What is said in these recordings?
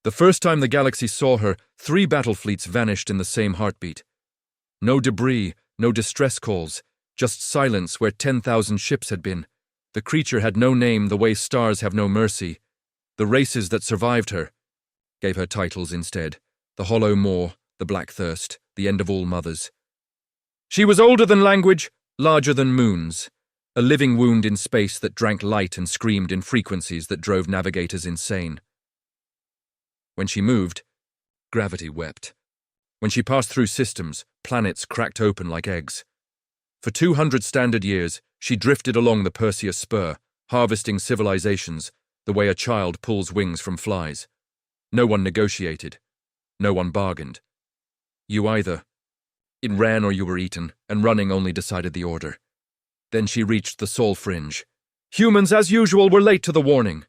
The first time the galaxy saw her, 3 battle fleets vanished in the same heartbeat. No debris, no distress calls, just silence where 10,000 ships had been. The creature had no name the way stars have no mercy. The races that survived her gave her titles instead. The Hollow Maw, the Black Thirst, the End of All Mothers. She was older than language, larger than moons. A living wound in space that drank light and screamed in frequencies that drove navigators insane. When she moved, gravity wept. When she passed through systems, planets cracked open like eggs. For 200 standard years, she drifted along the Perseus Spur, harvesting civilizations the way a child pulls wings from flies. No one negotiated. No one bargained. You either ran or you were eaten, and running only decided the order. Then she reached the Sol Fringe. Humans, as usual, were late to the warning.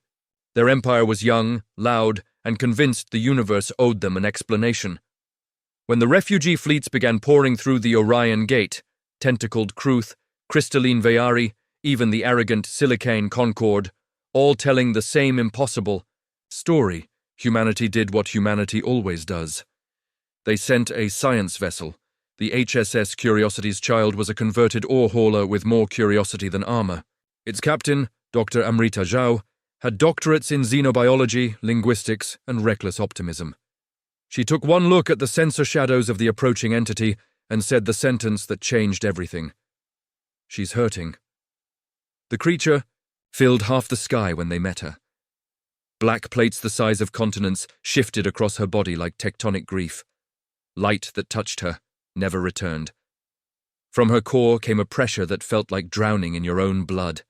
Their empire was young, loud, and convinced the universe owed them an explanation. When the refugee fleets began pouring through the Orion Gate, tentacled Kruth, crystalline Veari, even the arrogant Silicane Concord, all telling the same impossible story, humanity did what humanity always does. They sent a science vessel. The HSS Curiosity's Child was a converted ore hauler with more curiosity than armor. Its captain, Dr. Amrita Zhao, had doctorates in xenobiology, linguistics, and reckless optimism. She took one look at the sensor shadows of the approaching entity and said the sentence that changed everything. She's hurting. The creature filled half the sky when they met her. Black plates the size of continents shifted across her body like tectonic grief. Light that touched her never returned. From her core came a pressure that felt like drowning in your own blood.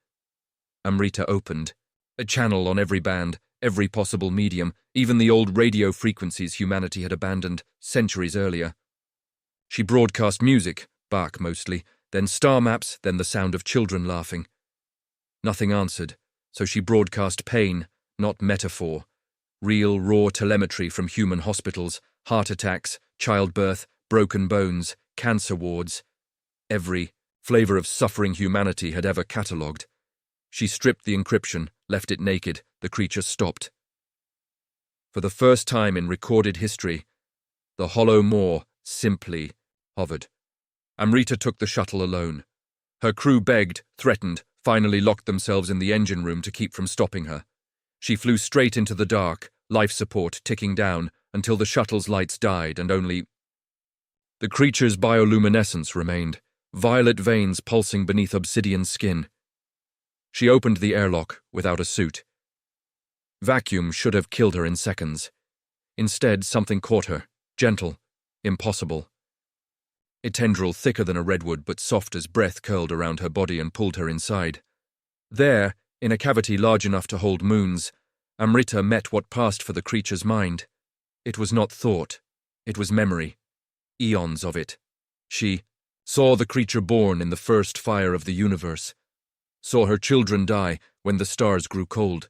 Amrita opened. A channel on every band, every possible medium, even the old radio frequencies humanity had abandoned centuries earlier. She broadcast music, Bach mostly, then star maps, then the sound of children laughing. Nothing answered, so she broadcast pain, not metaphor. Real, raw telemetry from human hospitals, heart attacks, childbirth, broken bones, cancer wards. Every flavor of suffering humanity had ever catalogued. She stripped the encryption, left it naked. The creature stopped. For the first time in recorded history, the Hollow Maw simply hovered. Amrita took the shuttle alone. Her crew begged, threatened, finally locked themselves in the engine room to keep from stopping her. She flew straight into the dark, life support ticking down, until the shuttle's lights died and only the creature's bioluminescence remained, violet veins pulsing beneath obsidian skin. She opened the airlock without a suit. Vacuum should have killed her in seconds. Instead, something caught her, gentle, impossible. A tendril thicker than a redwood but soft as breath curled around her body and pulled her inside. There, in a cavity large enough to hold moons, Amrita met what passed for the creature's mind. It was not thought, it was memory. Eons of it. She saw the creature born in the first fire of the universe. Saw her children die when the stars grew cold.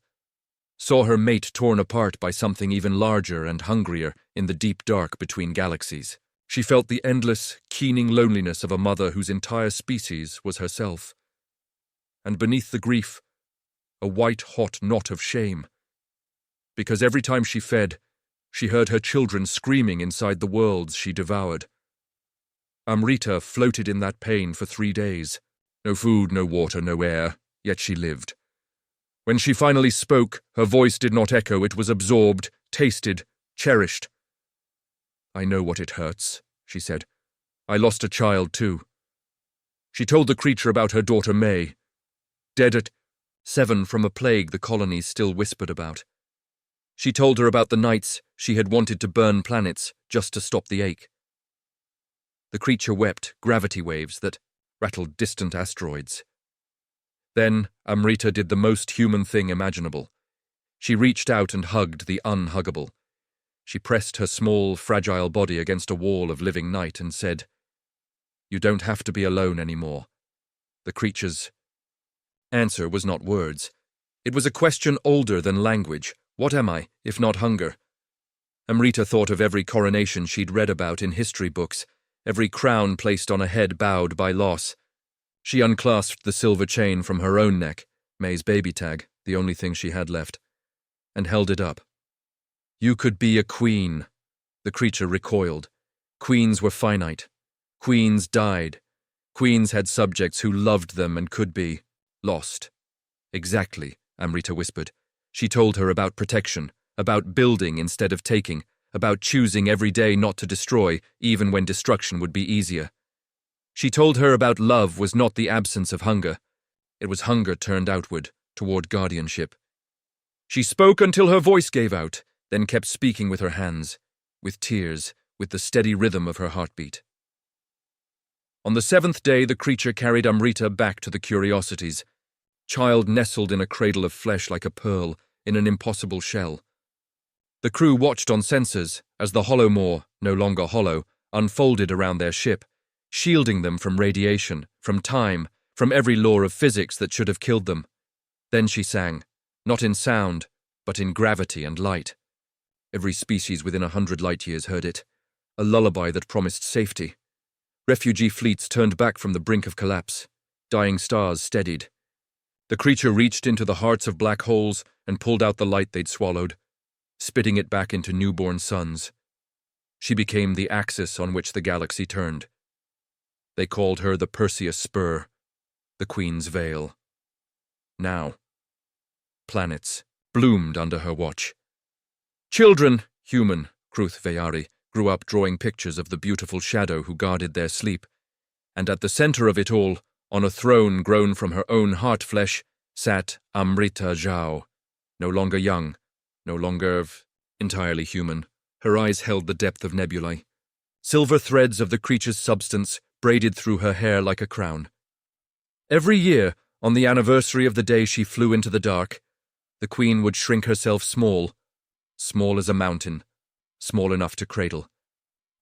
Saw her mate torn apart by something even larger and hungrier in the deep dark between galaxies. She felt the endless, keening loneliness of a mother whose entire species was herself. And beneath the grief, a white-hot knot of shame. Because every time she fed, she heard her children screaming inside the worlds she devoured. Amrita floated in that pain for 3 days. No food, no water, no air, yet she lived. When she finally spoke, her voice did not echo, it was absorbed, tasted, cherished. I know what it hurts, she said. I lost a child too. She told the creature about her daughter May, dead at 7 from a plague the colonies still whispered about. She told her about the nights she had wanted to burn planets just to stop the ache. The creature wept gravity waves that rattled distant asteroids. Then Amrita did the most human thing imaginable. She reached out and hugged the unhuggable. She pressed her small, fragile body against a wall of living night and said, "You don't have to be alone anymore." The creature's answer was not words. It was a question older than language. What am I, if not hunger? Amrita thought of every coronation she'd read about in history books, every crown placed on a head bowed by loss. She unclasped the silver chain from her own neck, May's baby tag, the only thing she had left, and held it up. You could be a queen. The creature recoiled. Queens were finite. Queens died. Queens had subjects who loved them and could be lost. Exactly, Amrita whispered. She told her about protection, about building instead of taking, about choosing every day not to destroy, even when destruction would be easier. She told her about love was not the absence of hunger. It was hunger turned outward, toward guardianship. She spoke until her voice gave out, then kept speaking with her hands, with tears, with the steady rhythm of her heartbeat. On the seventh day, the creature carried Amrita back to the curiosities. Child nestled in a cradle of flesh like a pearl, in an impossible shell. The crew watched on sensors as the hollow maw, no longer hollow, unfolded around their ship, shielding them from radiation, from time, from every law of physics that should have killed them. Then she sang, not in sound, but in gravity and light. Every species within 100 light-years heard it, a lullaby that promised safety. Refugee fleets turned back from the brink of collapse. Dying stars steadied. The creature reached into the hearts of black holes and pulled out the light they'd swallowed, spitting it back into newborn suns. She became the axis on which the galaxy turned. They called her the Perseus Spur, the Queen's Veil. Now, planets bloomed under her watch. Children, human, Kruth Veyari, grew up drawing pictures of the beautiful shadow who guarded their sleep, and at the center of it all, on a throne grown from her own heart flesh, sat Amrita Jao, no longer young, no longer entirely human. Her eyes held the depth of nebulae. Silver threads of the creature's substance braided through her hair like a crown. Every year, on the anniversary of the day she flew into the dark, the queen would shrink herself small as a mountain, small enough to cradle,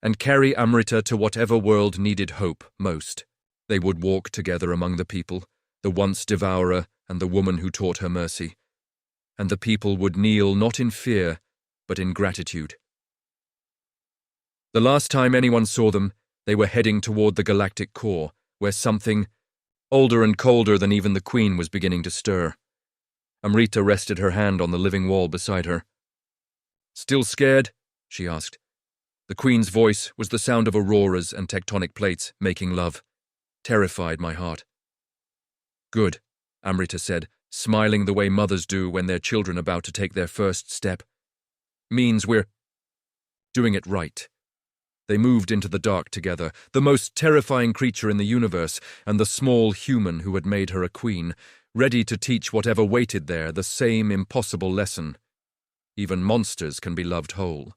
and carry Amrita to whatever world needed hope most. They would walk together among the people, the once devourer and the woman who taught her mercy, and the people would kneel not in fear, but in gratitude. The last time anyone saw them, they were heading toward the galactic core, where something, older and colder than even the queen, was beginning to stir. Amrita rested her hand on the living wall beside her. "Still scared?" she asked. The queen's voice was the sound of auroras and tectonic plates making love. Terrified my heart. "Good," Amrita said, smiling the way mothers do when their children are about to take their first step. "Means we're doing it right." They moved into the dark together, the most terrifying creature in the universe, and the small human who had made her a queen, ready to teach whatever waited there the same impossible lesson. Even monsters can be loved whole.